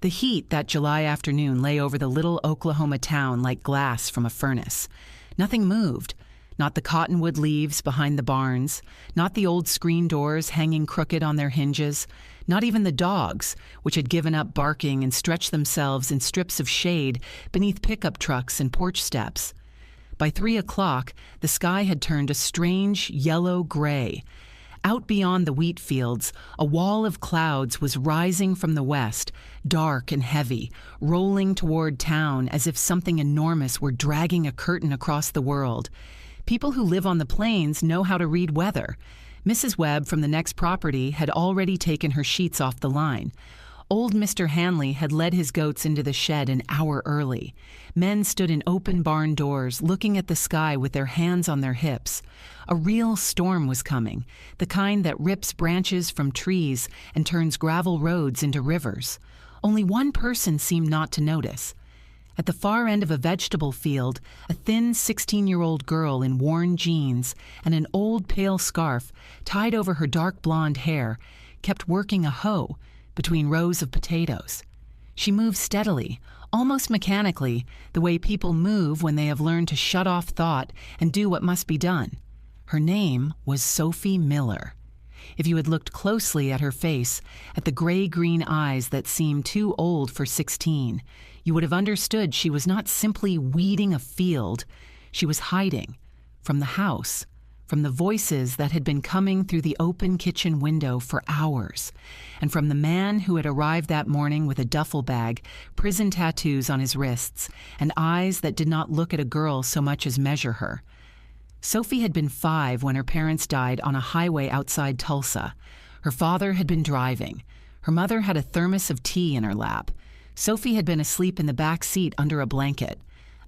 The heat that July afternoon lay over the little Oklahoma town like glass from a furnace. Nothing moved. Not the cottonwood leaves behind the barns, not the old screen doors hanging crooked on their hinges, not even the dogs, which had given up barking and stretched themselves in strips of shade beneath pickup trucks and porch steps. By 3 o'clock, the sky had turned a strange yellow gray. Out beyond the wheat fields, a wall of clouds was rising from the west, dark and heavy, rolling toward town as if something enormous were dragging a curtain across the world. People who live on the plains know how to read weather. Mrs. Webb from the next property had already taken her sheets off the line. Old Mr. Hanley had led his goats into the shed an hour early. Men stood in open barn doors, looking at the sky with their hands on their hips. A real storm was coming, the kind that rips branches from trees and turns gravel roads into rivers. Only one person seemed not to notice. At the far end of a vegetable field, a thin 16-year-old girl in worn jeans and an old pale scarf tied over her dark blonde hair kept working a hoe between rows of potatoes. She moved steadily, almost mechanically, the way people move when they have learned to shut off thought and do what must be done. Her name was Sophie Miller. If you had looked closely at her face, at the gray-green eyes that seemed too old for 16, you would have understood she was not simply weeding a field. She was hiding from the house, from the voices that had been coming through the open kitchen window for hours, and from the man who had arrived that morning with a duffel bag, prison tattoos on his wrists, and eyes that did not look at a girl so much as measure her. Sophie had been 5 when her parents died on a highway outside Tulsa. Her father had been driving. Her mother had a thermos of tea in her lap. Sophie had been asleep in the back seat under a blanket.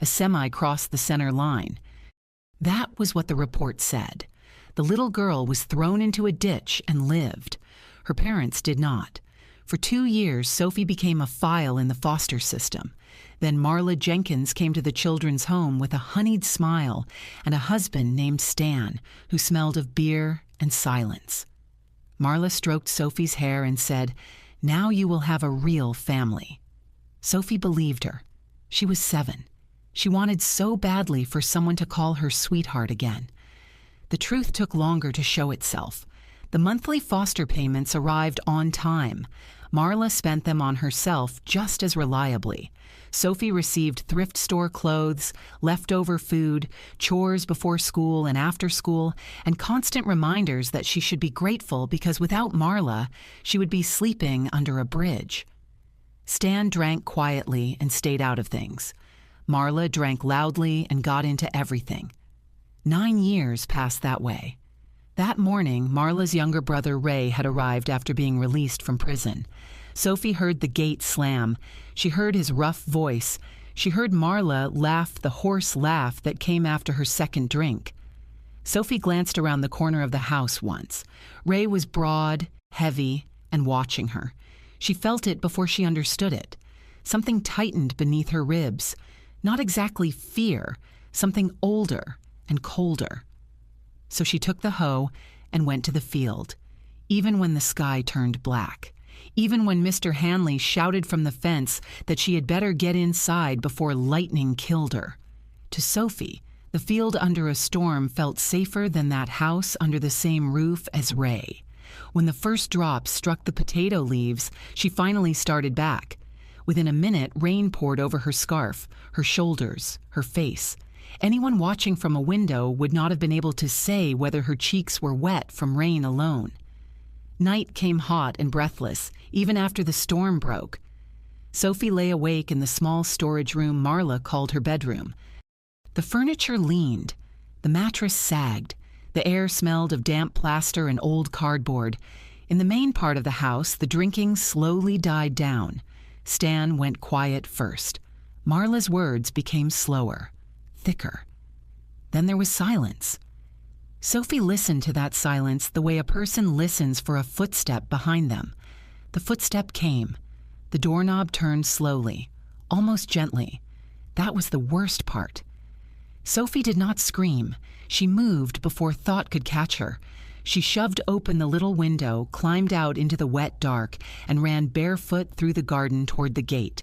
A semi crossed the center line. That was what the report said. The little girl was thrown into a ditch and lived. Her parents did not. For 2 years, Sophie became a file in the foster system. Then Marla Jenkins came to the children's home with a honeyed smile and a husband named Stan, who smelled of beer and silence. Marla stroked Sophie's hair and said, "Now you will have a real family." Sophie believed her. She was 7. She wanted so badly for someone to call her sweetheart again. The truth took longer to show itself. The monthly foster payments arrived on time. Marla spent them on herself just as reliably. Sophie received thrift store clothes, leftover food, chores before school and after school, and constant reminders that she should be grateful because without Marla, she would be sleeping under a bridge. Stan drank quietly and stayed out of things. Marla drank loudly and got into everything. 9 years passed that way. That morning, Marla's younger brother Ray had arrived after being released from prison. Sophie heard the gate slam. She heard his rough voice. She heard Marla laugh the hoarse laugh that came after her second drink. Sophie glanced around the corner of the house once. Ray was broad, heavy, and watching her. She felt it before she understood it. Something tightened beneath her ribs. Not exactly fear, something older and colder. So she took the hoe and went to the field, even when the sky turned black, even when Mr. Hanley shouted from the fence that she had better get inside before lightning killed her. To Sophie, the field under a storm felt safer than that house under the same roof as Ray. When the first drops struck the potato leaves, she finally started back. Within a minute, rain poured over her scarf, her shoulders, her face. Anyone watching from a window would not have been able to say whether her cheeks were wet from rain alone. Night came hot and breathless, even after the storm broke. Sophie lay awake in the small storage room Marla called her bedroom. The furniture leaned. The mattress sagged. The air smelled of damp plaster and old cardboard. In the main part of the house, the drinking slowly died down. Stan went quiet first. Marla's words became slower, thicker. Then there was silence. Sophie listened to that silence the way a person listens for a footstep behind them. The footstep came. The doorknob turned slowly, almost gently. That was the worst part. Sophie did not scream. She moved before thought could catch her. She shoved open the little window, climbed out into the wet dark, and ran barefoot through the garden toward the gate.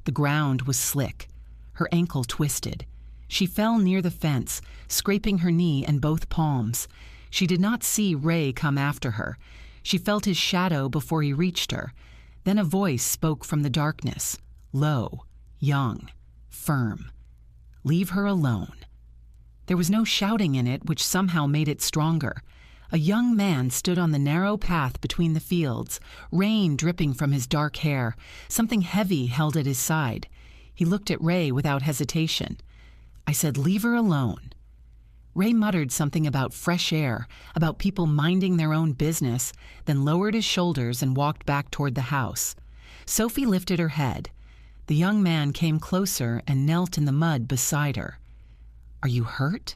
The ground was slick. Her ankle twisted. She fell near the fence, scraping her knee and both palms. She did not see Ray come after her. She felt his shadow before he reached her. Then a voice spoke from the darkness, low, young, firm. Leave her alone. There was no shouting in it, which somehow made it stronger. A young man stood on the narrow path between the fields, rain dripping from his dark hair, something heavy held at his side. He looked at Ray without hesitation. I said, "Leave her alone." Ray muttered something about fresh air, about people minding their own business, then lowered his shoulders and walked back toward the house. Sophie lifted her head. The young man came closer and knelt in the mud beside her. "Are you hurt?"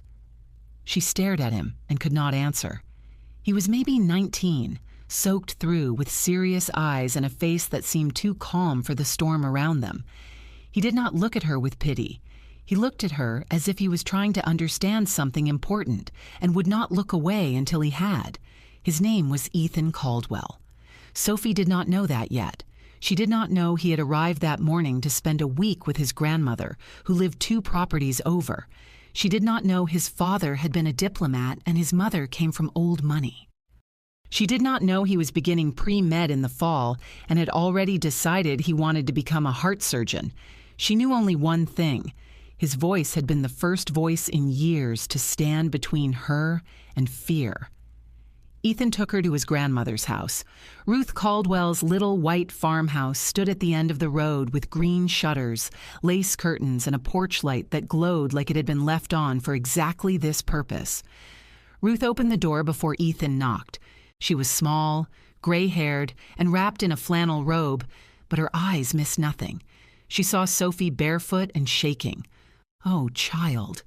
She stared at him and could not answer. He was maybe 19, soaked through with serious eyes and a face that seemed too calm for the storm around them. He did not look at her with pity. He looked at her as if he was trying to understand something important and would not look away until he had. His name was Ethan Caldwell. Sophie did not know that yet. She did not know he had arrived that morning to spend a week with his grandmother, who lived 2 properties over. She did not know his father had been a diplomat and his mother came from old money. She did not know he was beginning pre-med in the fall and had already decided he wanted to become a heart surgeon. She knew only one thing. His voice had been the first voice in years to stand between her and fear. Ethan took her to his grandmother's house. Ruth Caldwell's little white farmhouse stood at the end of the road with green shutters, lace curtains, and a porch light that glowed like it had been left on for exactly this purpose. Ruth opened the door before Ethan knocked. She was small, gray-haired, and wrapped in a flannel robe, but her eyes missed nothing. She saw Sophie barefoot and shaking. "Oh, child."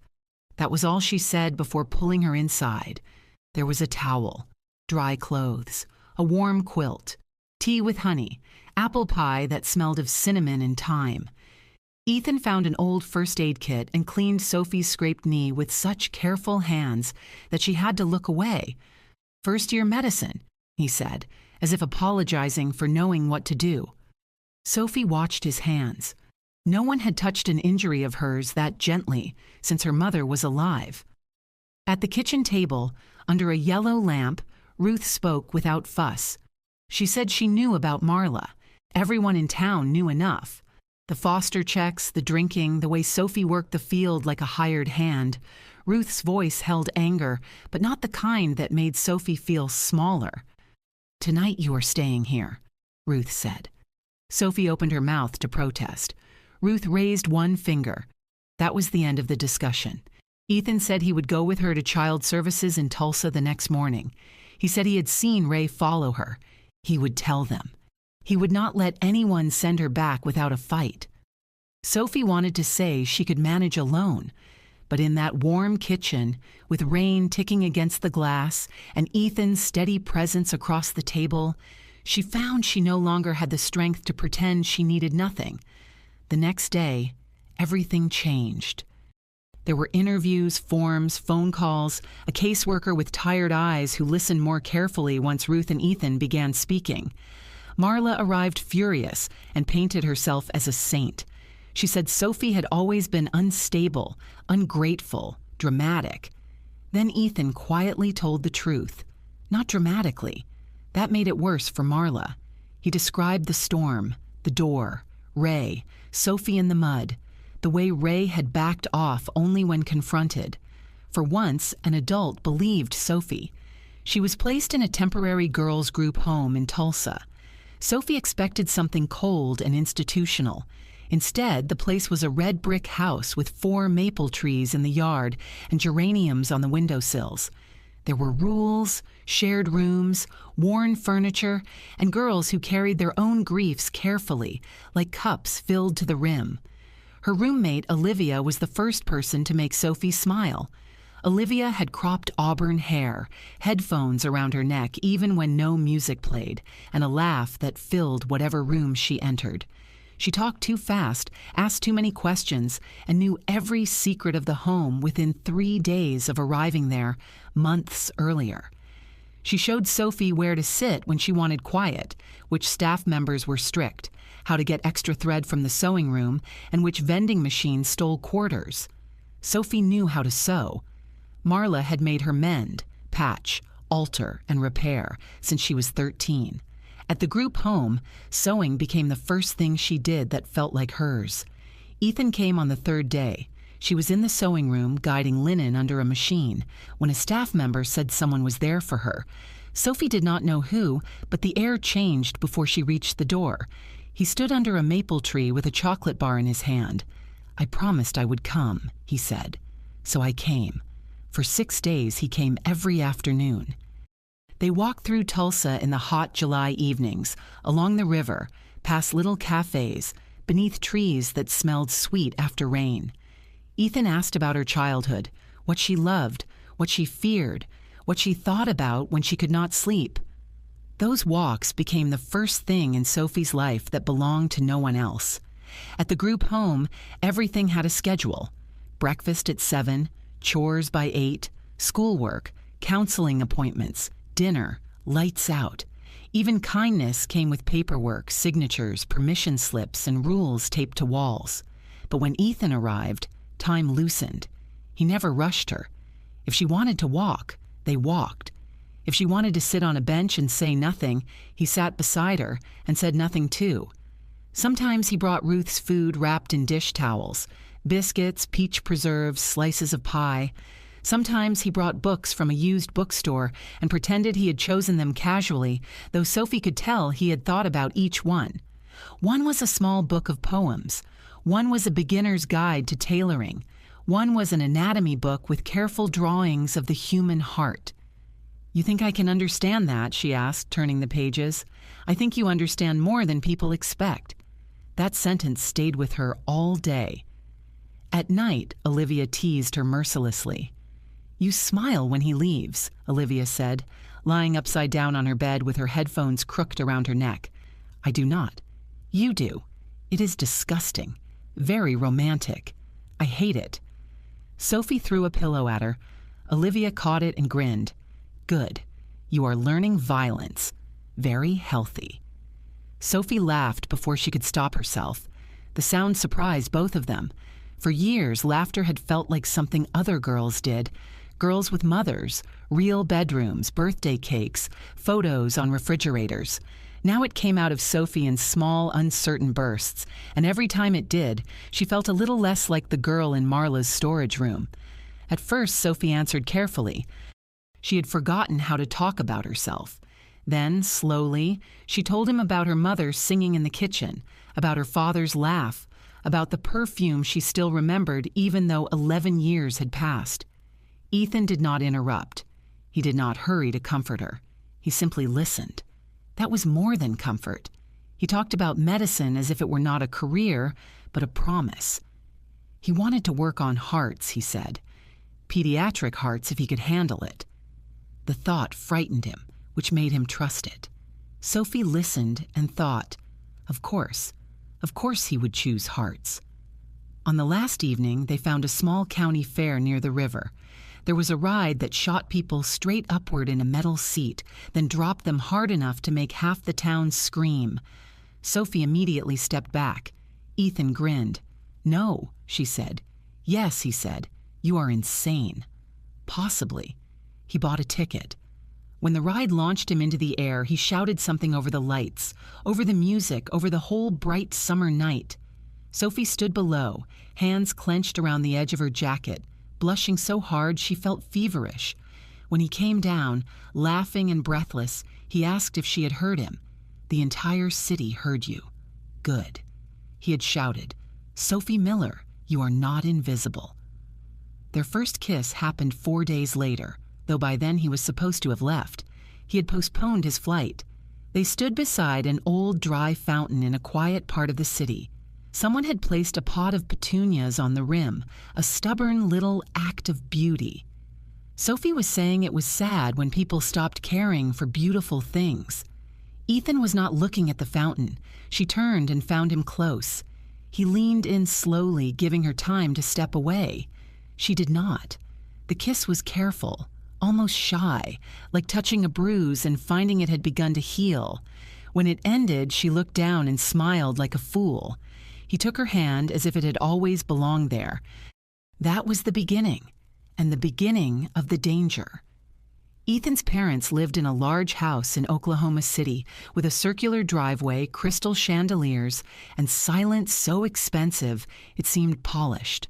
That was all she said before pulling her inside. There was a towel, dry clothes, a warm quilt, tea with honey, apple pie that smelled of cinnamon and thyme. Ethan found an old first aid kit and cleaned Sophie's scraped knee with such careful hands that she had to look away. "First-year medicine," he said, as if apologizing for knowing what to do. Sophie watched his hands. No one had touched an injury of hers that gently since her mother was alive. At the kitchen table, under a yellow lamp, Ruth spoke without fuss. She said she knew about Marla. Everyone in town knew enough. The foster checks, the drinking, the way Sophie worked the field like a hired hand. Ruth's voice held anger, but not the kind that made Sophie feel smaller. "Tonight you are staying here," Ruth said. Sophie opened her mouth to protest. Ruth raised one finger. That was the end of the discussion. Ethan said he would go with her to Child Services in Tulsa the next morning. He said he had seen Ray follow her. He would tell them. He would not let anyone send her back without a fight. Sophie wanted to say she could manage alone, but in that warm kitchen, with rain ticking against the glass and Ethan's steady presence across the table, she found she no longer had the strength to pretend she needed nothing. The next day, everything changed. There were interviews, forms, phone calls, a caseworker with tired eyes who listened more carefully once Ruth and Ethan began speaking. Marla arrived furious and painted herself as a saint. She said Sophie had always been unstable, ungrateful, dramatic. Then Ethan quietly told the truth. Not dramatically. That made it worse for Marla. He described the storm, the door, Ray, Sophie in the mud, the way Ray had backed off only when confronted. For once, an adult believed Sophie. She was placed in a temporary girls' group home in Tulsa. Sophie expected something cold and institutional. Instead, the place was a red brick house with 4 maple trees in the yard and geraniums on the windowsills. There were rules, shared rooms, worn furniture, and girls who carried their own griefs carefully, like cups filled to the rim. Her roommate, Olivia, was the first person to make Sophie smile. Olivia had cropped auburn hair, headphones around her neck even when no music played, and a laugh that filled whatever room she entered. She talked too fast, asked too many questions, and knew every secret of the home within 3 days of arriving there, months earlier. She showed Sophie where to sit when she wanted quiet, which staff members were strict, how to get extra thread from the sewing room, and which vending machine stole quarters. Sophie knew how to sew. Marla had made her mend, patch, alter, and repair since she was 13. At the group home, sewing became the first thing she did that felt like hers. Ethan came on the third day. She was in the sewing room guiding linen under a machine when a staff member said someone was there for her. Sophie did not know who, but the air changed before she reached the door. He stood under a maple tree with a chocolate bar in his hand. "I promised I would come," he said. "So I came." For 6 days he came every afternoon. They walked through Tulsa in the hot July evenings, along the river, past little cafes, beneath trees that smelled sweet after rain. Ethan asked about her childhood, what she loved, what she feared, what she thought about when she could not sleep. Those walks became the first thing in Sophie's life that belonged to no one else. At the group home, everything had a schedule. Breakfast at 7, chores by 8, schoolwork, counseling appointments, dinner, lights out. Even kindness came with paperwork, signatures, permission slips, and rules taped to walls. But when Ethan arrived, time loosened. He never rushed her. If she wanted to walk, they walked. If she wanted to sit on a bench and say nothing, he sat beside her and said nothing too. Sometimes he brought Ruth's food wrapped in dish towels, biscuits, peach preserves, slices of pie. Sometimes he brought books from a used bookstore and pretended he had chosen them casually, though Sophie could tell he had thought about each one. One was a small book of poems. One was a beginner's guide to tailoring. One was an anatomy book with careful drawings of the human heart. "You think I can understand that?" she asked, turning the pages. "I think you understand more than people expect." That sentence stayed with her all day. At night, Olivia teased her mercilessly. "You smile when he leaves," Olivia said, lying upside down on her bed with her headphones crooked around her neck. "I do not. You do. It is disgusting. Very romantic. I hate it." Sophie threw a pillow at her. Olivia caught it and grinned. "Good. You are learning violence. Very healthy." Sophie laughed before she could stop herself. The sound surprised both of them. For years, laughter had felt like something other girls did. Girls with mothers, real bedrooms, birthday cakes, photos on refrigerators. Now it came out of Sophie in small, uncertain bursts, and every time it did, she felt a little less like the girl in Marla's storage room. At first, Sophie answered carefully. She had forgotten how to talk about herself. Then, slowly, she told him about her mother singing in the kitchen, about her father's laugh, about the perfume she still remembered even though 11 years had passed. Ethan did not interrupt. He did not hurry to comfort her. He simply listened. That was more than comfort. He talked about medicine as if it were not a career, but a promise. He wanted to work on hearts, he said. Pediatric hearts if he could handle it. The thought frightened him, which made him trust it. Sophie listened and thought, of course he would choose hearts. On the last evening, they found a small county fair near the river. There was a ride that shot people straight upward in a metal seat, then dropped them hard enough to make half the town scream. Sophie immediately stepped back. Ethan grinned. "No," she said. "Yes," he said. "You are insane." "Possibly." He bought a ticket. When the ride launched him into the air, he shouted something over the lights, over the music, over the whole bright summer night. Sophie stood below, hands clenched around the edge of her jacket, blushing so hard she felt feverish. When he came down, laughing and breathless, he asked if she had heard him. "The entire city heard you." "Good." He had shouted, "Sophie Miller, you are not invisible." Their first kiss happened 4 days later, though by then he was supposed to have left. He had postponed his flight. They stood beside an old dry fountain in a quiet part of the city. Someone had placed a pot of petunias on the rim, a stubborn little act of beauty. Sophie was saying it was sad when people stopped caring for beautiful things. Ethan was not looking at the fountain. She turned and found him close. He leaned in slowly, giving her time to step away. She did not. The kiss was careful, almost shy, like touching a bruise and finding it had begun to heal. When it ended, she looked down and smiled like a fool. He took her hand as if it had always belonged there. That was the beginning, and the beginning of the danger. Ethan's parents lived in a large house in Oklahoma City with a circular driveway, crystal chandeliers, and silence so expensive it seemed polished.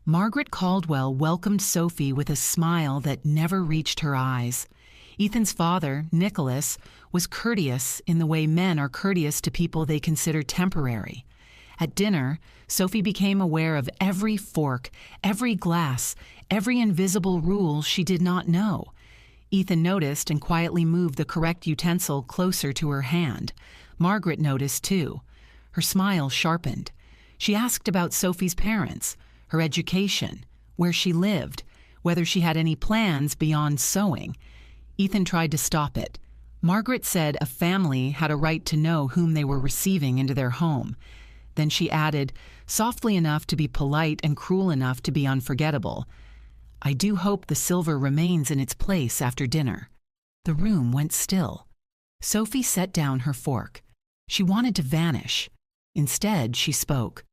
Margaret Caldwell welcomed Sophie with a smile that never reached her eyes. Ethan's father, Nicholas, was courteous in the way men are courteous to people they consider temporary. At dinner, Sophie became aware of every fork, every glass, every invisible rule she did not know. Ethan noticed and quietly moved the correct utensil closer to her hand. Margaret noticed, too. Her smile sharpened. She asked about Sophie's parents, her education, where she lived, whether she had any plans beyond sewing. Ethan tried to stop it. Margaret said a family had a right to know whom they were receiving into their home. Then she added, softly enough to be polite and cruel enough to be unforgettable, "I do hope the silver remains in its place after dinner." The room went still. Sophie set down her fork. She wanted to vanish. Instead, she spoke.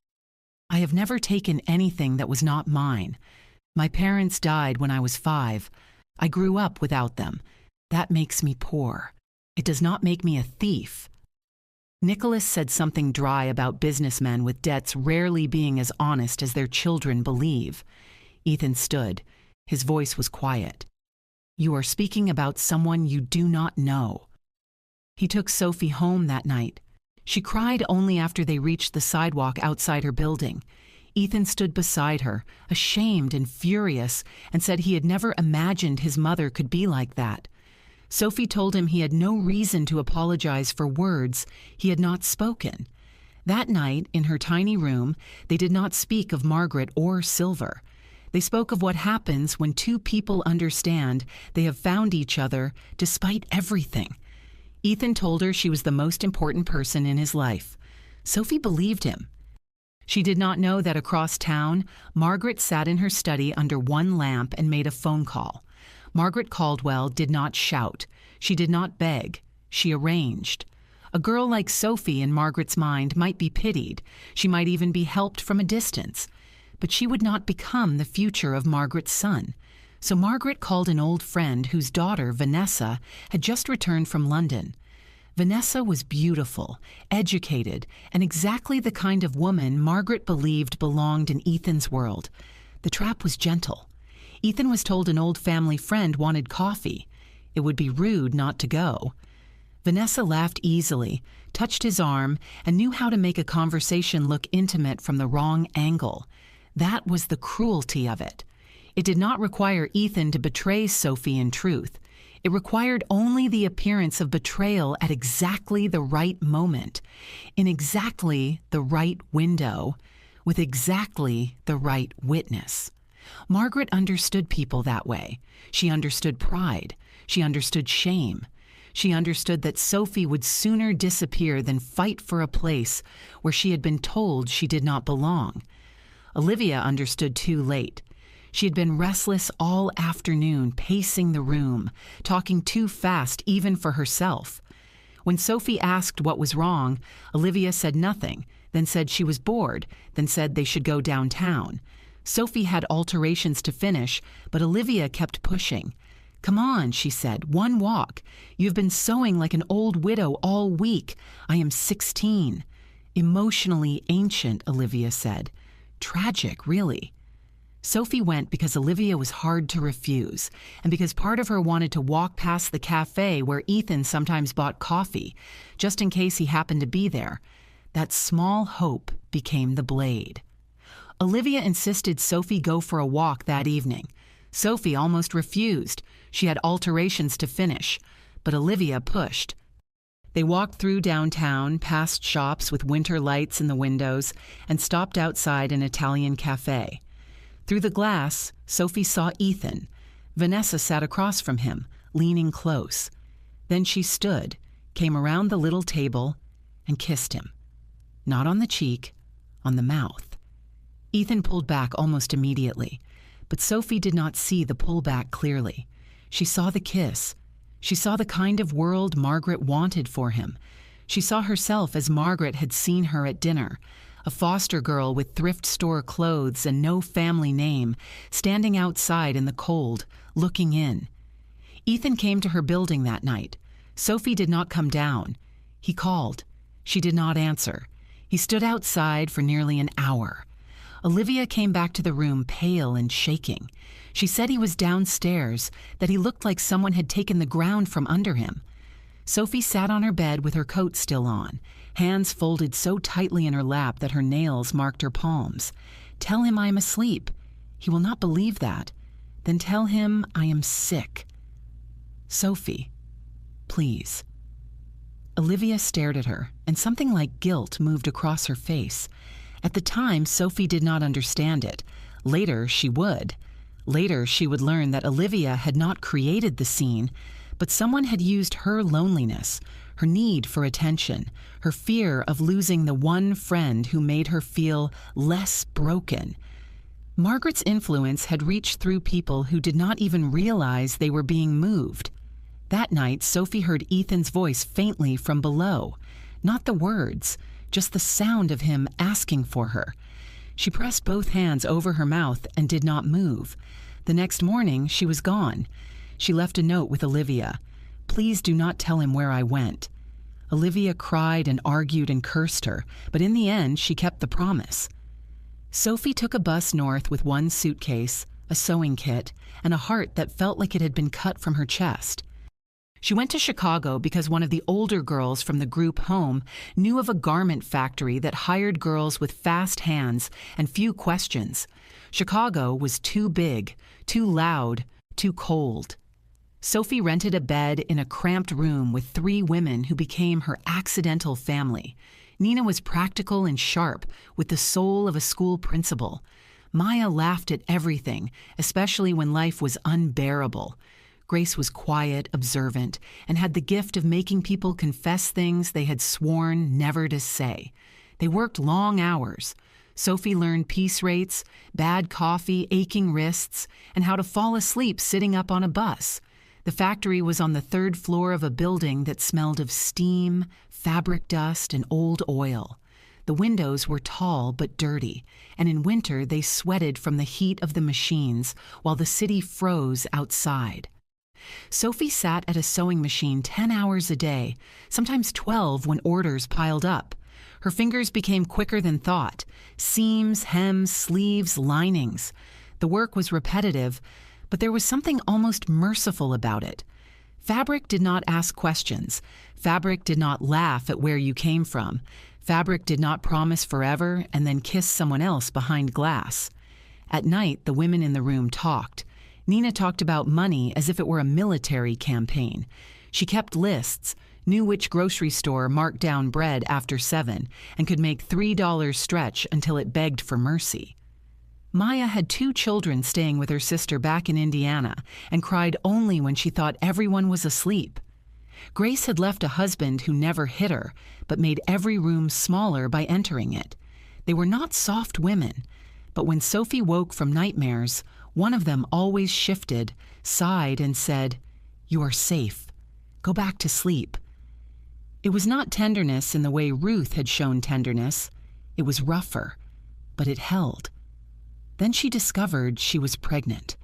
"I have never taken anything that was not mine. My parents died when I was 5. I grew up without them. That makes me poor. It does not make me a thief." Nicholas said something dry about businessmen with debts rarely being as honest as their children believe. Ethan stood. His voice was quiet. "You are speaking about someone you do not know." He took Sophie home that night. She cried only after they reached the sidewalk outside her building. Ethan stood beside her, ashamed and furious, and said he had never imagined his mother could be like that. Sophie told him he had no reason to apologize for words he had not spoken. That night, in her tiny room, they did not speak of Margaret or silver. They spoke of what happens when two people understand they have found each other despite everything. Ethan told her she was the most important person in his life. Sophie believed him. She did not know that across town, Margaret sat in her study under one lamp and made a phone call. Margaret Caldwell did not shout. She did not beg. She arranged. A girl like Sophie in Margaret's mind might be pitied. She might even be helped from a distance. But she would not become the future of Margaret's son. So Margaret called an old friend whose daughter, Vanessa, had just returned from London. Vanessa was beautiful, educated, and exactly the kind of woman Margaret believed belonged in Ethan's world. The trap was gentle. Ethan was told an old family friend wanted coffee. It would be rude not to go. Vanessa laughed easily, touched his arm, and knew how to make a conversation look intimate from the wrong angle. That was the cruelty of it. It did not require Ethan to betray Sophie in truth. It required only the appearance of betrayal at exactly the right moment, in exactly the right window, with exactly the right witness. Margaret understood people that way. She understood pride. She understood shame. She understood that Sophie would sooner disappear than fight for a place where she had been told she did not belong. Olivia understood too late. She had been restless all afternoon, pacing the room, talking too fast even for herself. When Sophie asked what was wrong, Olivia said nothing, then said she was bored, then said they should go downtown. Sophie had alterations to finish, but Olivia kept pushing. "Come on," she said, "one walk. You've been sewing like an old widow all week. I am 16. Emotionally ancient, Olivia said. Tragic, really. Sophie went because Olivia was hard to refuse, and because part of her wanted to walk past the cafe where Ethan sometimes bought coffee, just in case he happened to be there. That small hope became the blade. Olivia insisted Sophie go for a walk that evening. Sophie almost refused. She had alterations to finish, but Olivia pushed. They walked through downtown, past shops with winter lights in the windows, and stopped outside an Italian cafe. Through the glass, Sophie saw Ethan. Vanessa sat across from him, leaning close. Then she stood, came around the little table, and kissed him. Not on the cheek, on the mouth. Ethan pulled back almost immediately, but Sophie did not see the pullback clearly. She saw the kiss. She saw the kind of world Margaret wanted for him. She saw herself as Margaret had seen her at dinner, a foster girl with thrift store clothes and no family name, standing outside in the cold, looking in. Ethan came to her building that night. Sophie did not come down. He called. She did not answer. He stood outside for nearly an hour. Olivia came back to the room pale and shaking. She said he was downstairs, that he looked like someone had taken the ground from under him. Sophie sat on her bed with her coat still on, hands folded so tightly in her lap that her nails marked her palms. Tell him I am asleep. He will not believe that. Then tell him I am sick. Sophie, please. Olivia stared at her, and something like guilt moved across her face. At the time, Sophie did not understand it. Later, she would. Later, she would learn that Olivia had not created the scene, but someone had used her loneliness, her need for attention, her fear of losing the one friend who made her feel less broken. Margaret's influence had reached through people who did not even realize they were being moved. That night, Sophie heard Ethan's voice faintly from below. Not the words, just the sound of him asking for her. She pressed both hands over her mouth and did not move. The next morning, she was gone. She left a note with Olivia. Please do not tell him where I went. Olivia cried and argued and cursed her, but in the end, she kept the promise. Sophie took a bus north with one suitcase, a sewing kit, and a heart that felt like it had been cut from her chest. She went to Chicago because one of the older girls from the group home knew of a garment factory that hired girls with fast hands and few questions. Chicago was too big, too loud, too cold. Sophie rented a bed in a cramped room with 3 women who became her accidental family. Nina was practical and sharp, with the soul of a school principal. Maya laughed at everything, especially when life was unbearable. Grace was quiet, observant, and had the gift of making people confess things they had sworn never to say. They worked long hours. Sophie learned piece rates, bad coffee, aching wrists, and how to fall asleep sitting up on a bus. The factory was on the 3rd floor of a building that smelled of steam, fabric dust, and old oil. The windows were tall but dirty, and in winter they sweated from the heat of the machines while the city froze outside. Sophie sat at a sewing machine 10 hours a day, sometimes 12 when orders piled up. Her fingers became quicker than thought. Seams, hems, sleeves, linings. The work was repetitive, but there was something almost merciful about it. Fabric did not ask questions. Fabric did not laugh at where you came from. Fabric did not promise forever and then kiss someone else behind glass. At night, the women in the room talked. Nina talked about money as if it were a military campaign. She kept lists, knew which grocery store marked down bread after 7, and could make $3 stretch until it begged for mercy. Maya had 2 children staying with her sister back in Indiana and cried only when she thought everyone was asleep. Grace had left a husband who never hit her, but made every room smaller by entering it. They were not soft women, but when Sophie woke from nightmares, one of them always shifted, sighed, and said, "You are safe. Go back to sleep." It was not tenderness in the way Ruth had shown tenderness. It was rougher, but it held. Then she discovered she was pregnant.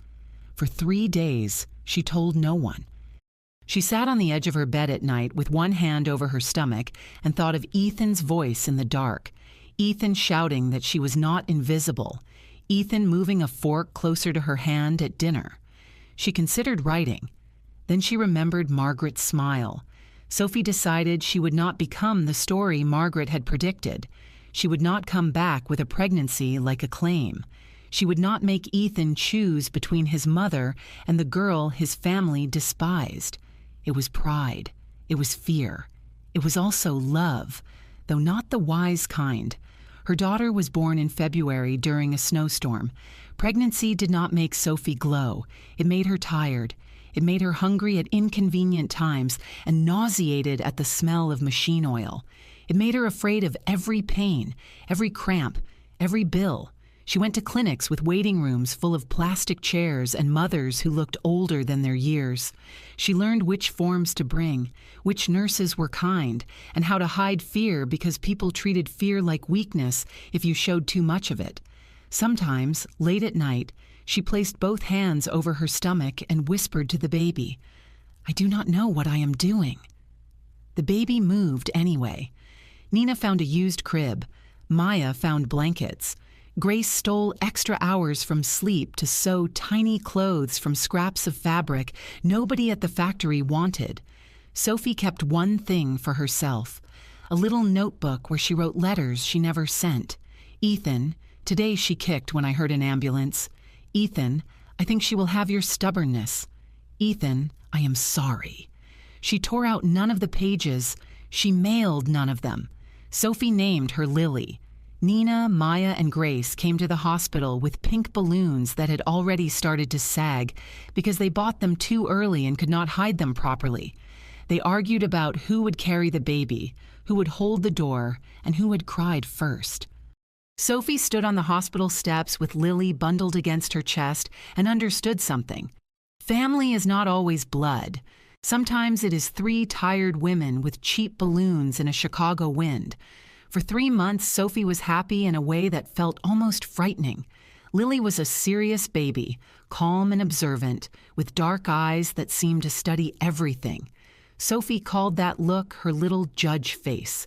For 3 days, she told no one. She sat on the edge of her bed at night with one hand over her stomach and thought of Ethan's voice in the dark, Ethan shouting that she was not invisible, Ethan moving a fork closer to her hand at dinner. She considered writing. Then she remembered Margaret's smile. Sophie decided she would not become the story Margaret had predicted. She would not come back with a pregnancy like a claim. She would not make Ethan choose between his mother and the girl his family despised. It was pride. It was fear. It was also love, though not the wise kind. Her daughter was born in February during a snowstorm. Pregnancy did not make Sophie glow. It made her tired. It made her hungry at inconvenient times and nauseated at the smell of machine oil. It made her afraid of every pain, every cramp, every bill. She went to clinics with waiting rooms full of plastic chairs and mothers who looked older than their years. She learned which forms to bring, which nurses were kind, and how to hide fear because people treated fear like weakness if you showed too much of it. Sometimes, late at night, she placed both hands over her stomach and whispered to the baby, "I do not know what I am doing." The baby moved anyway. Nina found a used crib. Maya found blankets. Grace stole extra hours from sleep to sew tiny clothes from scraps of fabric nobody at the factory wanted. Sophie kept one thing for herself, a little notebook where she wrote letters she never sent. "Ethan, today she kicked when I heard an ambulance. Ethan, I think she will have your stubbornness. Ethan, I am sorry." She tore out none of the pages. She mailed none of them. Sophie named her Lily. Nina, Maya, and Grace came to the hospital with pink balloons that had already started to sag because they bought them too early and could not hide them properly. They argued about who would carry the baby, who would hold the door, and who had cried first. Sophie stood on the hospital steps with Lily bundled against her chest and understood something. Family is not always blood. Sometimes it is 3 tired women with cheap balloons in a Chicago wind. For 3 months, Sophie was happy in a way that felt almost frightening. Lily was a serious baby, calm and observant, with dark eyes that seemed to study everything. Sophie called that look her little judge face.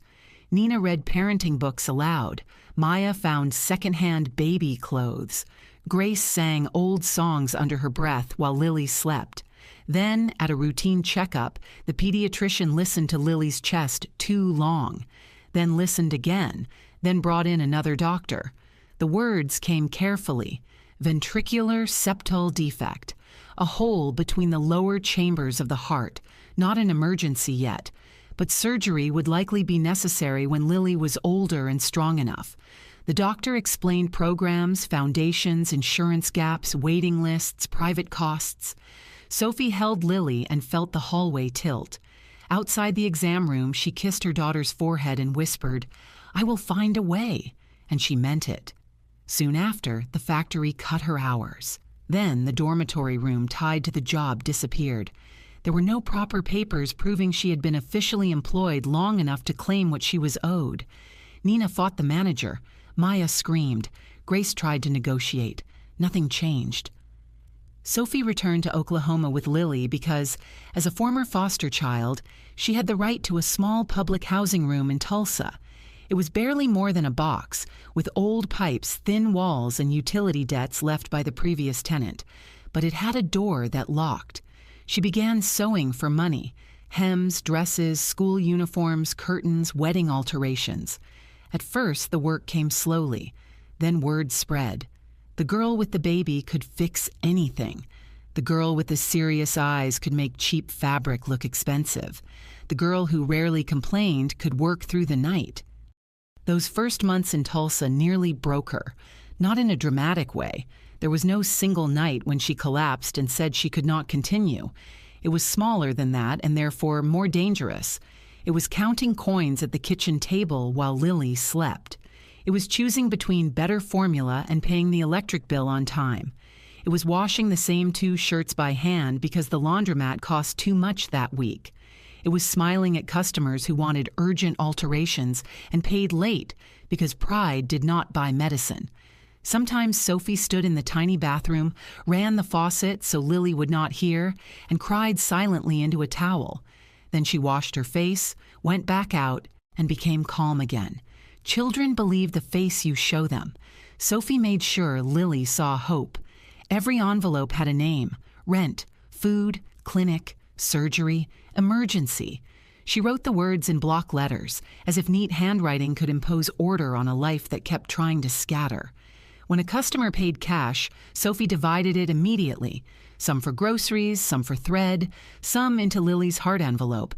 Nina read parenting books aloud. Maya found secondhand baby clothes. Grace sang old songs under her breath while Lily slept. Then, at a routine checkup, the pediatrician listened to Lily's chest too long, then listened again, then brought in another doctor. The words came carefully. Ventricular septal defect, a hole between the lower chambers of the heart, not an emergency yet, but surgery would likely be necessary when Lily was older and strong enough. The doctor explained programs, foundations, insurance gaps, waiting lists, private costs. Sophie held Lily and felt the hallway tilt. Outside the exam room, she kissed her daughter's forehead and whispered, "I will find a way," and she meant it. Soon after, the factory cut her hours. Then the dormitory room tied to the job disappeared. There were no proper papers proving she had been officially employed long enough to claim what she was owed. Nina fought the manager. Maya screamed. Grace tried to negotiate. Nothing changed. Sophie returned to Oklahoma with Lily because, as a former foster child, she had the right to a small public housing room in Tulsa. It was barely more than a box, with old pipes, thin walls, and utility debts left by the previous tenant. But it had a door that locked. She began sewing for money: hems, dresses, school uniforms, curtains, wedding alterations. At first, the work came slowly. Then word spread. The girl with the baby could fix anything. The girl with the serious eyes could make cheap fabric look expensive. The girl who rarely complained could work through the night. Those first months in Tulsa nearly broke her, not in a dramatic way. There was no single night when she collapsed and said she could not continue. It was smaller than that and therefore more dangerous. It was counting coins at the kitchen table while Lily slept. It was choosing between better formula and paying the electric bill on time. It was washing the same 2 shirts by hand because the laundromat cost too much that week. It was smiling at customers who wanted urgent alterations and paid late because pride did not buy medicine. Sometimes Sophie stood in the tiny bathroom, ran the faucet so Lily would not hear, and cried silently into a towel. Then she washed her face, went back out, and became calm again. Children believe the face you show them. Sophie made sure Lily saw hope. Every envelope had a name: rent, food, clinic, surgery, emergency. She wrote the words in block letters, as if neat handwriting could impose order on a life that kept trying to scatter. When a customer paid cash, Sophie divided it immediately, some for groceries, some for thread, some into Lily's heart envelope.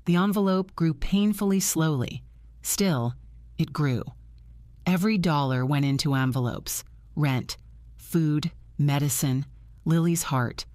The envelope grew painfully slowly. Still, it grew. Every dollar went into envelopes: rent, food, medicine, Lily's heart.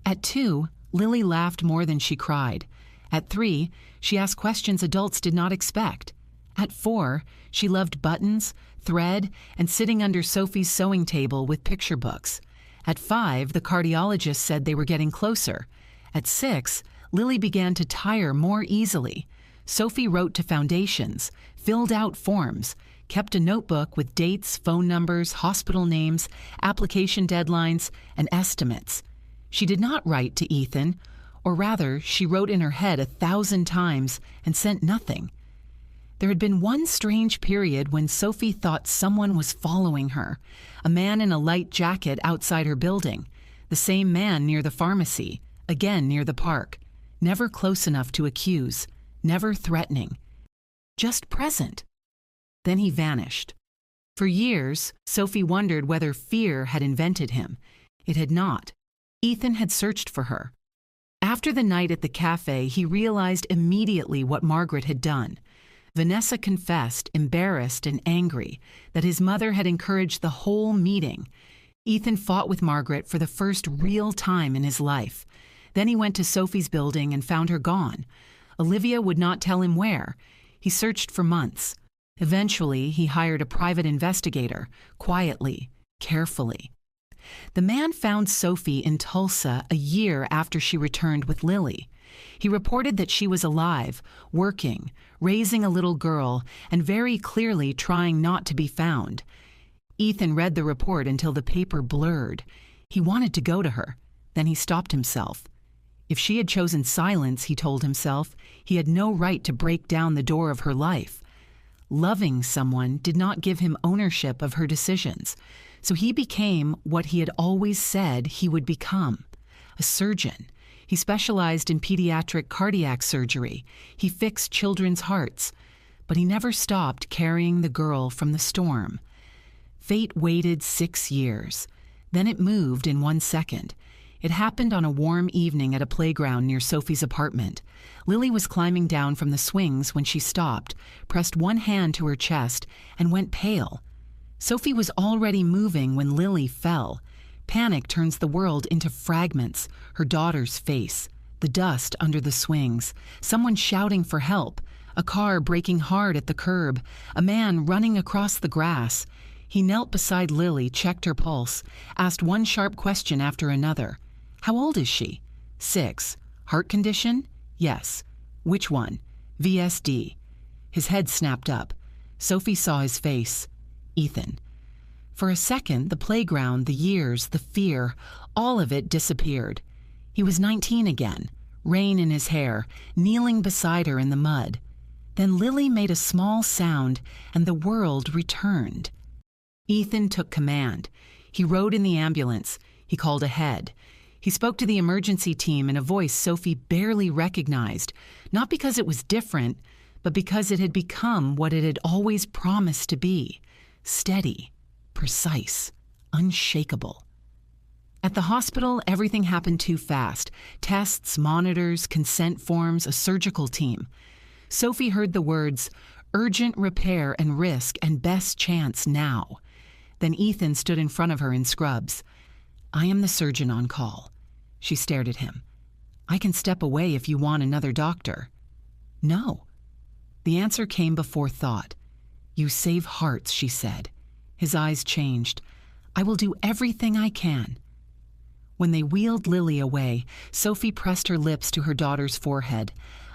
At 2, Lily laughed more than she cried. At 3, she asked questions adults did not expect. At 4, she loved buttons, thread, and sitting under Sophie's sewing table with picture books. At 5, the cardiologist said they were getting closer. At 6, Lily began to tire more easily. Sophie wrote to foundations, filled out forms, kept a notebook with dates, phone numbers, hospital names, application deadlines, and estimates. She did not write to Ethan, or rather, she wrote in her head 1,000 times and sent nothing. There had been one strange period when Sophie thought someone was following her, a man in a light jacket outside her building, the same man near the pharmacy, again near the park, never close enough to accuse, never threatening, just present. Then he vanished. For years, Sophie wondered whether fear had invented him. It had not. Ethan had searched for her. After the night at the cafe, he realized immediately what Margaret had done. Vanessa confessed, embarrassed and angry, that his mother had encouraged the whole meeting. Ethan fought with Margaret for the first real time in his life. Then he went to Sophie's building and found her gone. Olivia would not tell him where. He searched for months. Eventually, he hired a private investigator, quietly, carefully. The man found Sophie in Tulsa a year after she returned with Lily. He reported that she was alive, working, raising a little girl, and very clearly trying not to be found. Ethan read the report until the paper blurred. He wanted to go to her. Then he stopped himself. If she had chosen silence, he told himself, he had no right to break down the door of her life. Loving someone did not give him ownership of her decisions, so he became what he had always said he would become, a surgeon. He specialized in pediatric cardiac surgery. He fixed children's hearts, but he never stopped carrying the girl from the storm. Fate waited 6 years. Then it moved in 1 second. It happened on a warm evening at a playground near Sophie's apartment. Lily was climbing down from the swings when she stopped, pressed one hand to her chest, and went pale. Sophie was already moving when Lily fell. Panic turns the world into fragments, her daughter's face, the dust under the swings, someone shouting for help, a car braking hard at the curb, a man running across the grass. He knelt beside Lily, checked her pulse, asked one sharp question after another. How old is she? 6. Heart condition? Yes. Which one? VSD. His head snapped up. Sophie saw his face. Ethan. For a second, the playground, the years, the fear, all of it disappeared. He was 19 again, rain in his hair, kneeling beside her in the mud. Then Lily made a small sound, and the world returned. Ethan took command. He rode in the ambulance. He called ahead. He spoke to the emergency team in a voice Sophie barely recognized, not because it was different, but because it had become what it had always promised to be, steady, precise, unshakable. At the hospital, everything happened too fast. Tests, monitors, consent forms, a surgical team. Sophie heard the words, urgent repair and risk and best chance now. Then Ethan stood in front of her in scrubs. I am the surgeon on call. She stared at him. I can step away if you want another doctor. No. The answer came before thought. You save hearts, she said. His eyes changed. I will do everything I can. When they wheeled Lily away, Sophie pressed her lips to her daughter's forehead.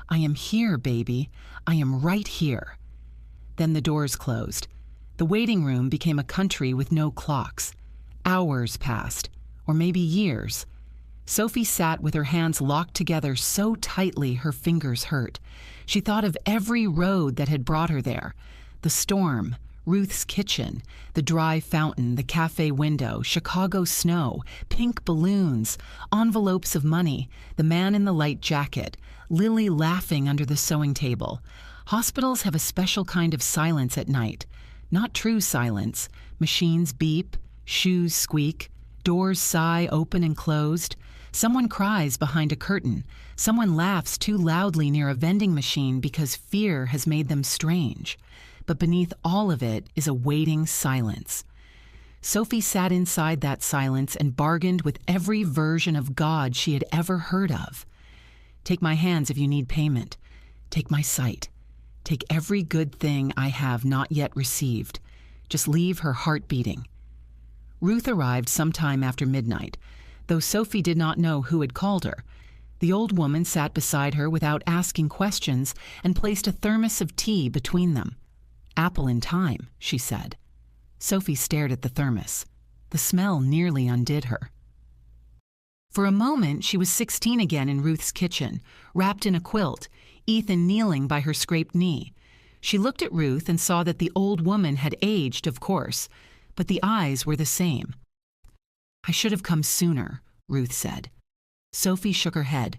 I am here, baby. I am right here. Then the doors closed. The waiting room became a country with no clocks. Hours passed, or maybe years. Sophie sat with her hands locked together so tightly her fingers hurt. She thought of every road that had brought her there. The storm, Ruth's kitchen, the dry fountain, the cafe window, Chicago snow, pink balloons, envelopes of money, the man in the light jacket, Lily laughing under the sewing table. Hospitals have a special kind of silence at night. Not true silence. Machines beep, shoes squeak, doors sigh open and closed. Someone cries behind a curtain. Someone laughs too loudly near a vending machine because fear has made them strange. But beneath all of it is a waiting silence. Sophie sat inside that silence and bargained with every version of God she had ever heard of. Take my hands if you need payment. Take my sight. Take every good thing I have not yet received. Just leave her heart beating. Ruth arrived sometime after midnight, though Sophie did not know who had called her. The old woman sat beside her without asking questions and placed a thermos of tea between them. "Apple in time," she said. Sophie stared at the thermos. The smell nearly undid her. For a moment, she was 16 again in Ruth's kitchen, wrapped in a quilt, Ethan kneeling by her scraped knee. She looked at Ruth and saw that the old woman had aged, of course, but the eyes were the same. "I should have come sooner," Ruth said. Sophie shook her head.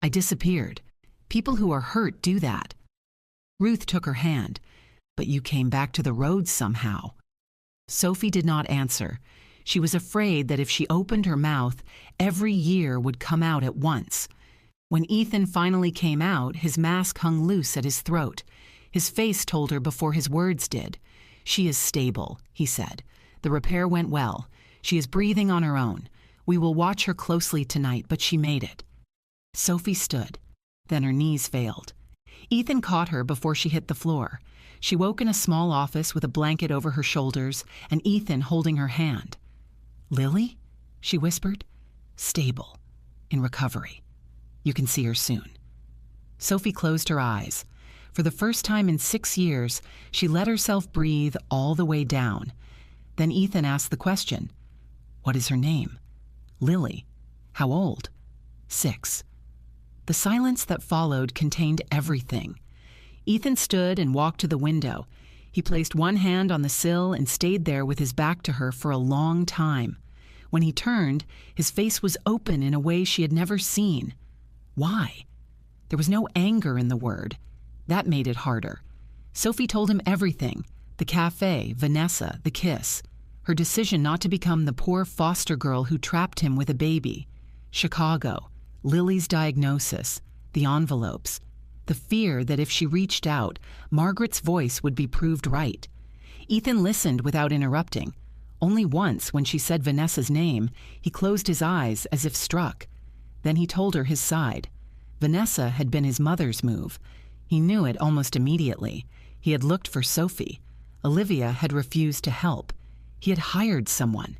"I disappeared. People who are hurt do that." Ruth took her hand. "But you came back to the road somehow." Sophie did not answer. She was afraid that if she opened her mouth, every year would come out at once. When Ethan finally came out, his mask hung loose at his throat. His face told her before his words did. "She is stable," he said. "The repair went well. She is breathing on her own. We will watch her closely tonight, but she made it." Sophie stood. Then her knees failed. Ethan caught her before she hit the floor. She woke in a small office with a blanket over her shoulders and Ethan holding her hand. "Lily?" she whispered. "Stable. In recovery. You can see her soon." Sophie closed her eyes. For the first time in 6 years, she let herself breathe all the way down. Then Ethan asked the question, "What is her name?" "Lily." "How old?" 6. The silence that followed contained everything. Ethan stood and walked to the window. He placed one hand on the sill and stayed there with his back to her for a long time. When he turned, his face was open in a way she had never seen. Why? There was no anger in the word. That made it harder. Sophie told him everything: the cafe, Vanessa, the kiss, her decision not to become the poor foster girl who trapped him with a baby, Chicago, Lily's diagnosis, the envelopes, the fear that if she reached out, Margaret's voice would be proved right. Ethan listened without interrupting. Only once, when she said Vanessa's name, he closed his eyes as if struck. Then he told her his side. Vanessa had been his mother's move. He knew it almost immediately. He had looked for Sophie. Olivia had refused to help. He had hired someone.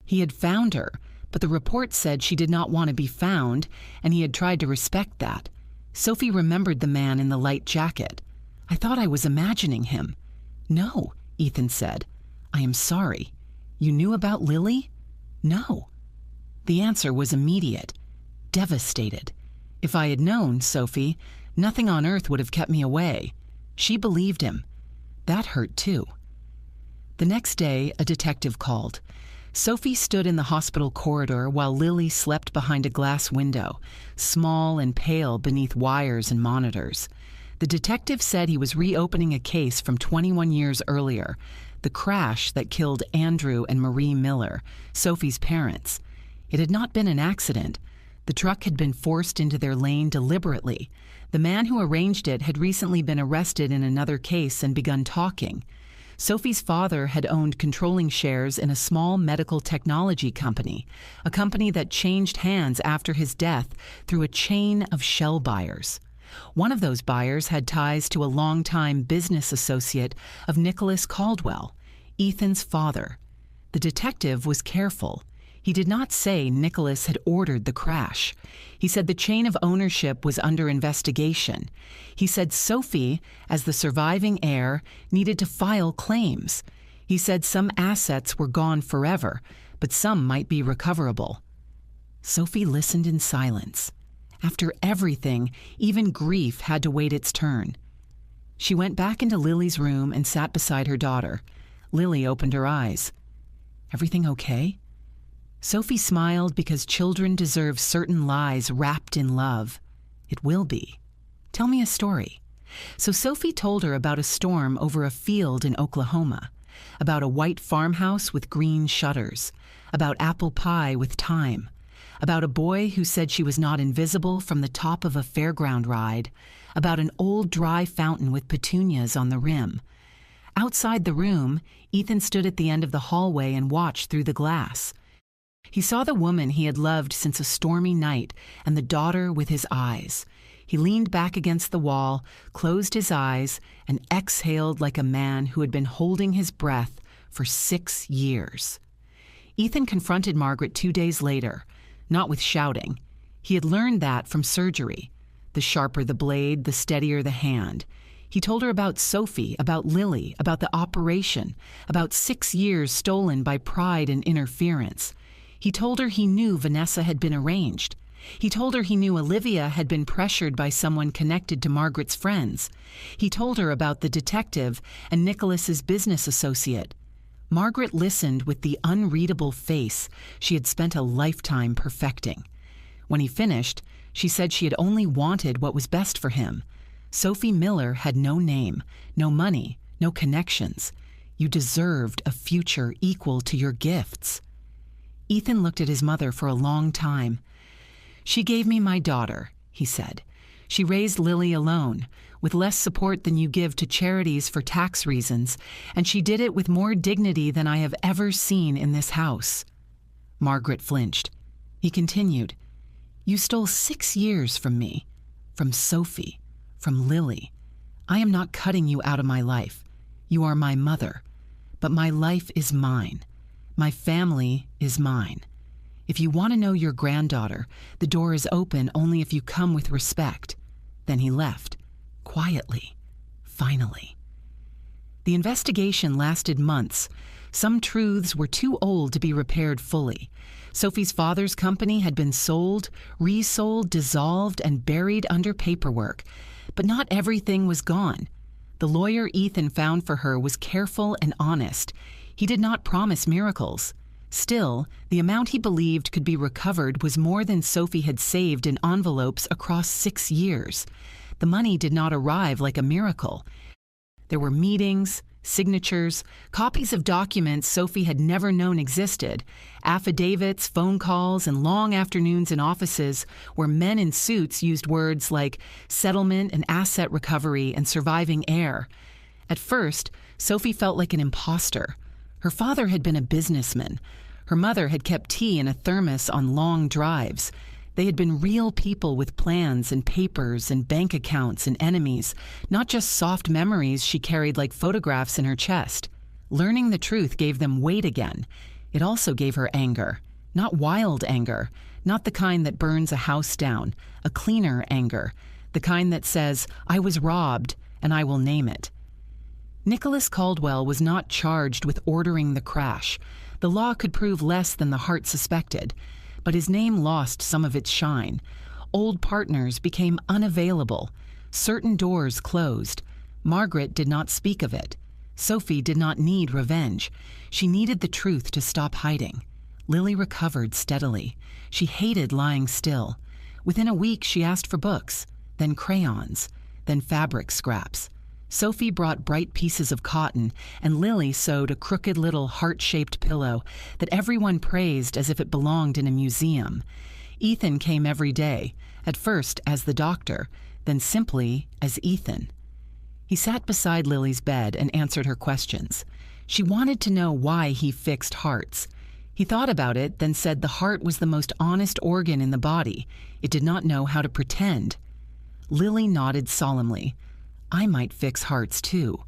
He had found her, but the report said she did not want to be found, and he had tried to respect that. Sophie remembered the man in the light jacket. "I thought I was imagining him." "No," Ethan said. "I am sorry. You knew about Lily?" "No." The answer was immediate. Devastated. "If I had known, Sophie, nothing on earth would have kept me away." She believed him. That hurt too. The next day, a detective called. Sophie stood in the hospital corridor while Lily slept behind a glass window, small and pale beneath wires and monitors. The detective said he was reopening a case from 21 years earlier, the crash that killed Andrew and Marie Miller, Sophie's parents. It had not been an accident. The truck had been forced into their lane deliberately. The man who arranged it had recently been arrested in another case and begun talking. Sophie's father had owned controlling shares in a small medical technology company, a company that changed hands after his death through a chain of shell buyers. One of those buyers had ties to a longtime business associate of Nicholas Caldwell, Ethan's father. The detective was careful. He did not say Nicholas had ordered the crash. He said the chain of ownership was under investigation. He said Sophie, as the surviving heir, needed to file claims. He said some assets were gone forever, but some might be recoverable. Sophie listened in silence. After everything, even grief had to wait its turn. She went back into Lily's room and sat beside her daughter. Lily opened her eyes. "Everything okay?" Sophie smiled because children deserve certain lies wrapped in love. "It will be. Tell me a story." So Sophie told her about a storm over a field in Oklahoma, about a white farmhouse with green shutters, about apple pie with thyme, about a boy who said she was not invisible from the top of a fairground ride, about an old dry fountain with petunias on the rim. Outside the room, Ethan stood at the end of the hallway and watched through the glass. He saw the woman he had loved since a stormy night and the daughter with his eyes. He leaned back against the wall, closed his eyes, and exhaled like a man who had been holding his breath for 6 years. Ethan confronted Margaret 2 days later, not with shouting. He had learned that from surgery. The sharper the blade, the steadier the hand. He told her about Sophie, about Lily, about the operation, about 6 years stolen by pride and interference. He told her he knew Vanessa had been arranged. He told her he knew Olivia had been pressured by someone connected to Margaret's friends. He told her about the detective and Nicholas's business associate. Margaret listened with the unreadable face she had spent a lifetime perfecting. When he finished, she said she had only wanted what was best for him. Sophie Miller had no name, no money, no connections. You deserved a future equal to your gifts. Ethan looked at his mother for a long time. "She gave me my daughter," he said. "She raised Lily alone, with less support than you give to charities for tax reasons, and she did it with more dignity than I have ever seen in this house." Margaret flinched. He continued, "You stole 6 years from me, from Sophie, from Lily. I am not cutting you out of my life. You are my mother. But my life is mine. My family is mine. If you want to know your granddaughter, the door is open only if you come with respect." Then he left, quietly, finally. The investigation lasted months. Some truths were too old to be repaired fully. Sophie's father's company had been sold, resold, dissolved, and buried under paperwork. But not everything was gone. The lawyer Ethan found for her was careful and honest. He did not promise miracles. Still, the amount he believed could be recovered was more than Sophie had saved in envelopes across 6 years. The money did not arrive like a miracle. There were meetings, signatures, copies of documents Sophie had never known existed, affidavits, phone calls, and long afternoons in offices where men in suits used words like settlement and asset recovery and surviving heir. At first, Sophie felt like an imposter. Her father had been a businessman. Her mother had kept tea in a thermos on long drives. They had been real people with plans and papers and bank accounts and enemies, not just soft memories she carried like photographs in her chest. Learning the truth gave them weight again. It also gave her anger. Not wild anger, not the kind that burns a house down, a cleaner anger, the kind that says, "I was robbed, and I will name it." Nicholas Caldwell was not charged with ordering the crash. The law could prove less than the heart suspected, but his name lost some of its shine. Old partners became unavailable. Certain doors closed. Margaret did not speak of it. Sophie did not need revenge. She needed the truth to stop hiding. Lily recovered steadily. She hated lying still. Within a week, she asked for books, then crayons, then fabric scraps. Sophie brought bright pieces of cotton, and Lily sewed a crooked little heart-shaped pillow that everyone praised as if it belonged in a museum. Ethan came every day, at first as the doctor, then simply as Ethan. He sat beside Lily's bed and answered her questions. She wanted to know why he fixed hearts. He thought about it, then said the heart was the most honest organ in the body. It did not know how to pretend. Lily nodded solemnly. I might fix hearts too.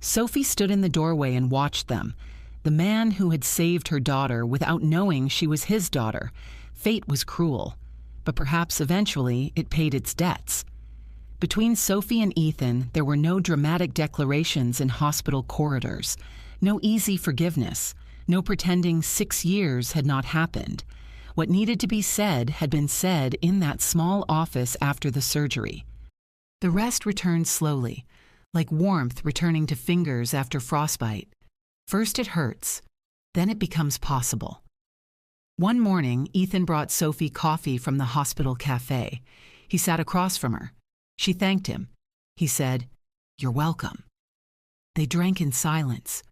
Sophie stood in the doorway and watched them. The man who had saved her daughter without knowing she was his daughter. Fate was cruel, but perhaps eventually it paid its debts. Between Sophie and Ethan, there were no dramatic declarations in hospital corridors, no easy forgiveness, no pretending 6 years had not happened. What needed to be said had been said in that small office after the surgery. The rest returned slowly, like warmth returning to fingers after frostbite. First it hurts, then it becomes possible. One morning, Ethan brought Sophie coffee from the hospital cafe. He sat across from her. She thanked him. He said, "You're welcome." They drank in silence.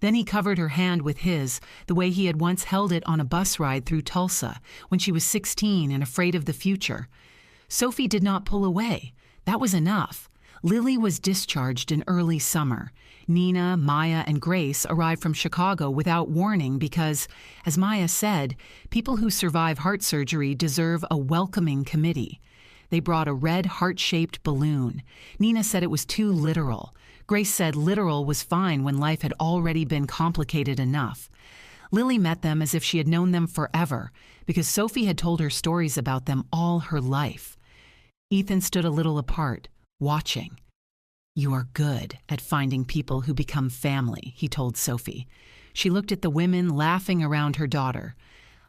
Then he covered her hand with his, the way he had once held it on a bus ride through Tulsa when she was 16 and afraid of the future. Sophie did not pull away. That was enough. Lily was discharged in early summer. Nina, Maya, and Grace arrived from Chicago without warning because, as Maya said, people who survive heart surgery deserve a welcoming committee. They brought a red heart-shaped balloon. Nina said it was too literal. Grace said literal was fine when life had already been complicated enough. Lily met them as if she had known them forever, because Sophie had told her stories about them all her life. Ethan stood a little apart, watching. "You are good at finding people who become family," he told Sophie. She looked at the women laughing around her daughter.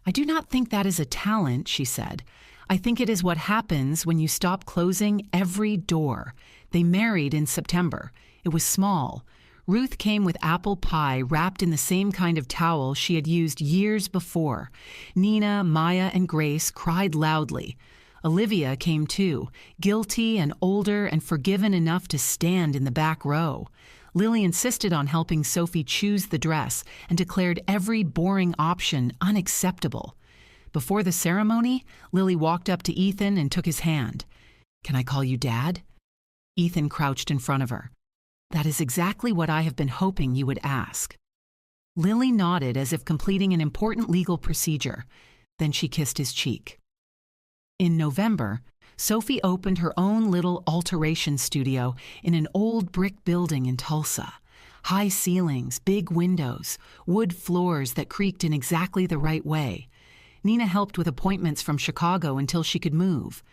"I do not think that is a talent," she said. "I think it is what happens when you stop closing every door." They married in September. It was small. Ruth came with apple pie wrapped in the same kind of towel she had used years before. Nina, Maya, and Grace cried loudly. Olivia came too, guilty and older and forgiven enough to stand in the back row. Lily insisted on helping Sophie choose the dress and declared every boring option unacceptable. Before the ceremony, Lily walked up to Ethan and took his hand. "Can I call you Dad?" Ethan crouched in front of her. "That is exactly what I have been hoping you would ask." Lily nodded as if completing an important legal procedure. Then she kissed his cheek. In November, Sophie opened her own little alteration studio in an old brick building in Tulsa. High ceilings, big windows, wood floors that creaked in exactly the right way. Nina helped with appointments from Chicago until she could move.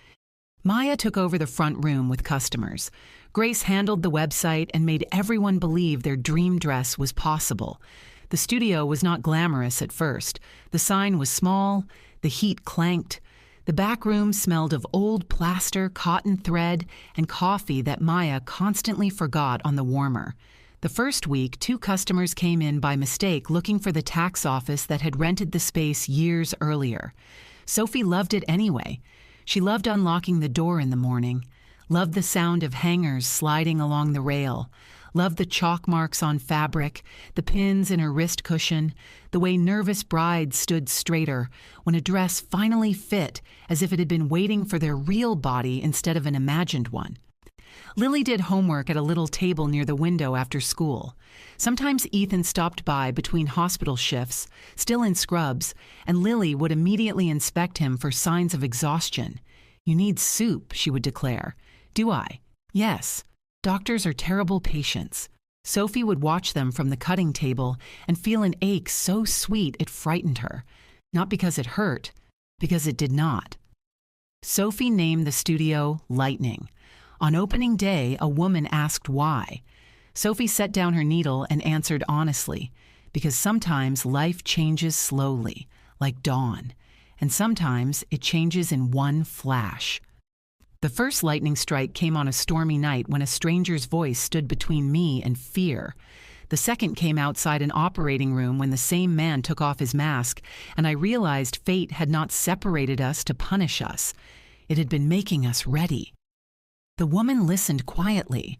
Maya took over the front room with customers. Grace handled the website and made everyone believe their dream dress was possible. The studio was not glamorous at first. The sign was small, the heat clanked. The back room smelled of old plaster, cotton thread, and coffee that Maya constantly forgot on the warmer. The first week, 2 customers came in by mistake looking for the tax office that had rented the space years earlier. Sophie loved it anyway. She loved unlocking the door in the morning, loved the sound of hangers sliding along the rail, loved the chalk marks on fabric, the pins in her wrist cushion, the way nervous brides stood straighter when a dress finally fit as if it had been waiting for their real body instead of an imagined one. Lily did homework at a little table near the window after school. Sometimes Ethan stopped by between hospital shifts, still in scrubs, and Lily would immediately inspect him for signs of exhaustion. "You need soup," she would declare. "Do I?" "Yes. Doctors are terrible patients." Sophie would watch them from the cutting table and feel an ache so sweet it frightened her. Not because it hurt, because it did not. Sophie named the studio Lightning. On opening day, a woman asked why. Sophie set down her needle and answered honestly, because sometimes life changes slowly, like dawn, and sometimes it changes in one flash. The first lightning strike came on a stormy night when a stranger's voice stood between me and fear. The second came outside an operating room when the same man took off his mask, and I realized fate had not separated us to punish us. It had been making us ready. The woman listened quietly.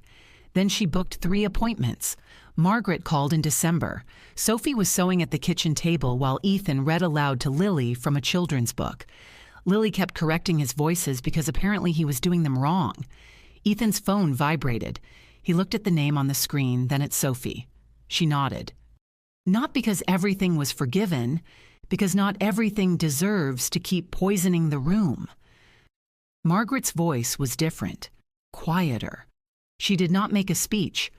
Then she booked 3 appointments. Margaret called in December. Sophie was sewing at the kitchen table while Ethan read aloud to Lily from a children's book. Lily kept correcting his voices because apparently he was doing them wrong. Ethan's phone vibrated. He looked at the name on the screen, then at Sophie. She nodded. Not because everything was forgiven, because not everything deserves to keep poisoning the room. Margaret's voice was different. Quieter. She did not make a speech.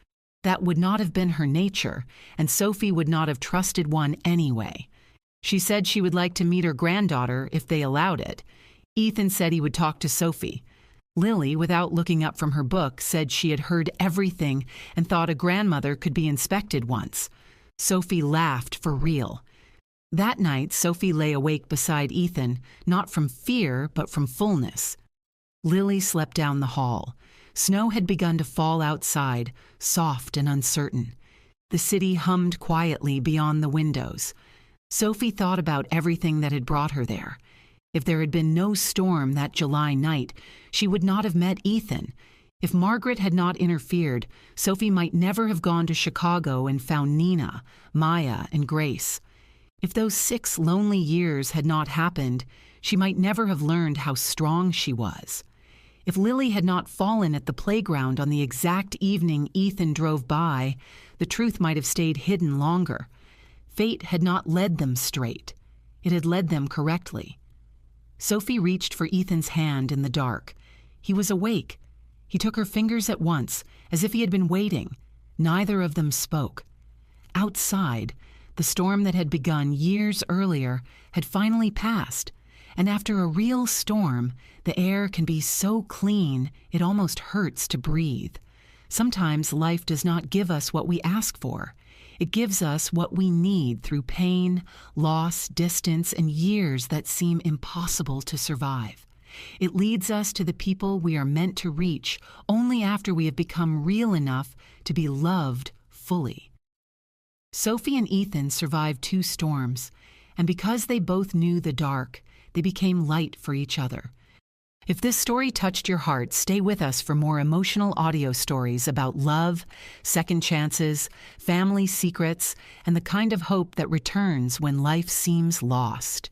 That would not have been her nature, and Sophie would not have trusted one anyway. She said she would like to meet her granddaughter if they allowed it. Ethan said he would talk to Sophie. Lily, without looking up from her book, said she had heard everything and thought a grandmother could be inspected once. Sophie laughed for real. That night, Sophie lay awake beside Ethan, not from fear, but from fullness. Lily slept down the hall. Snow had begun to fall outside, soft and uncertain. The city hummed quietly beyond the windows. Sophie thought about everything that had brought her there. If there had been no storm that July night, she would not have met Ethan. If Margaret had not interfered, Sophie might never have gone to Chicago and found Nina, Maya, and Grace. If those 6 lonely years had not happened, she might never have learned how strong she was. If Lily had not fallen at the playground on the exact evening Ethan drove by, the truth might have stayed hidden longer. Fate had not led them straight. It had led them correctly. Sophie reached for Ethan's hand in the dark. He was awake. He took her fingers at once, as if he had been waiting. Neither of them spoke. Outside, the storm that had begun years earlier had finally passed, and after a real storm, the air can be so clean it almost hurts to breathe. Sometimes life does not give us what we ask for. It gives us what we need through pain, loss, distance, and years that seem impossible to survive. It leads us to the people we are meant to reach only after we have become real enough to be loved fully. Sophie and Ethan survived 2 storms, and because they both knew the dark, they became light for each other. If this story touched your heart, stay with us for more emotional audio stories about love, second chances, family secrets, and the kind of hope that returns when life seems lost.